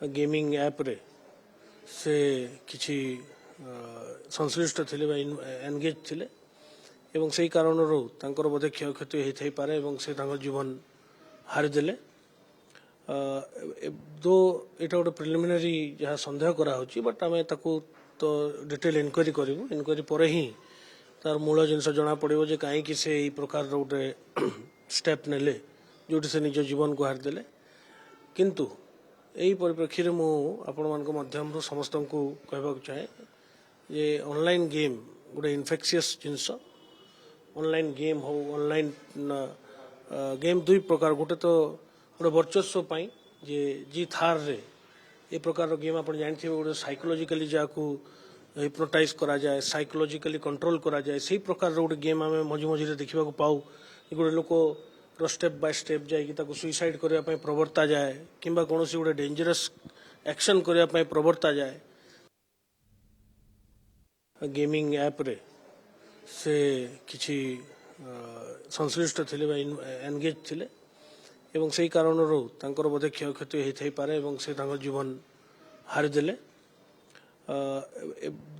gaming app रे से किछि संश्लिष्ट थिले बा एनगेज थिले एवं सेही कारणरू तांकर बोधे क्षयक्षति होई पारे एवं से तांकर जीवन हारिदेले दो एटा गोटे प्रिलिमिनारी जहाँ सन्देह करा होची बट आमे ताकू तो डिटेल इनक्वारी करिवु इनक्वारी परे ही तार मूल जिनस जना पड़िबो जे काहे कि से एई प्रकार गोटे स्टेप नेले जोटी से निज जीवन को हारिदेले किंतु यही परिप्रेक्षी मु आपण मान मध्यम समस्त को कहबाक चाहे जे ऑनलाइन गेम गोटे इनफेक्शियस जिनस ऑनलाइन गेम हो ऑनलाइन गेम दुई प्रकार गोटे तो गोटे वर्चस्व पाई जे जीत हार रे ए प्रकार गेम आप जानते गोटे साइकोलॉजिकली जाकू हिप्नोटाइज करा जाए साइकोलॉजिकली कंट्रोल करा जाए से प्रकार गोटे गेम आम मझी मझे देखा पाऊ गोटे लोक स्टेप बाय स्टेप जाकि सुइसाइड करने प्रवर्ता जाए किंबा कौन गोटे डेंजरस एक्शन करने प्रवर्ता जाए गेमिंग ऐप रे से किछि संश्लिष्ट थिले बा एनगेज थिले एवं सेही कारणरू तांकर बोधे क्षयक्षति होई पारे एवं से तांकर जीवन हारिदेले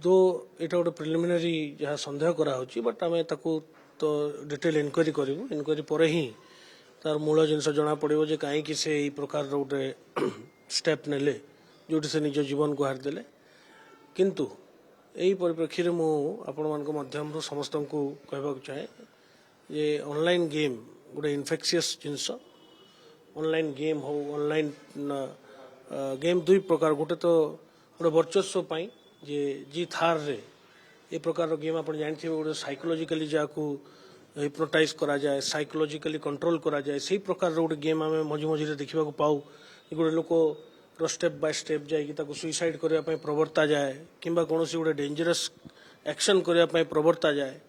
दो एटा गोटे प्रिलिमिनारी जहाँ सन्देह करा होची बट आमे ताकू तो डिटेल इनक्वारी करिवु इनक्वारी परे ही तार मूल जिनस जना पड़िबो जे काहे कि से एई प्रकार गोटे स्टेप नेले जोटी से निज जीवन को हारिदेले किंतु यही परिप्रेक्षी मु आपण मान मध्यम समस्त को कहबाक चाहे जे ऑनलाइन गेम गोटे इनफेक्शियस जिनस ऑनलाइन गेम हो ऑनलाइन गेम दुई प्रकार गोटे तो गोटे वर्चस्व पाई जे जीत हार रे ए प्रकार गेम आप जानते गोटे साइकोलॉजिकली जाकू हिप्नोटाइज करा जाए साइकोलॉजिकली कंट्रोल करा जाए से प्रकार गोटे गेम आम मझी मझे देखा पाऊ गोटे लोक स्टेप बाय स्टेप जाकि सुइसाइड करने प्रवर्ता जाए किंबा कौन गोटे डेंजरस एक्शन करने प्रवर्ता जाए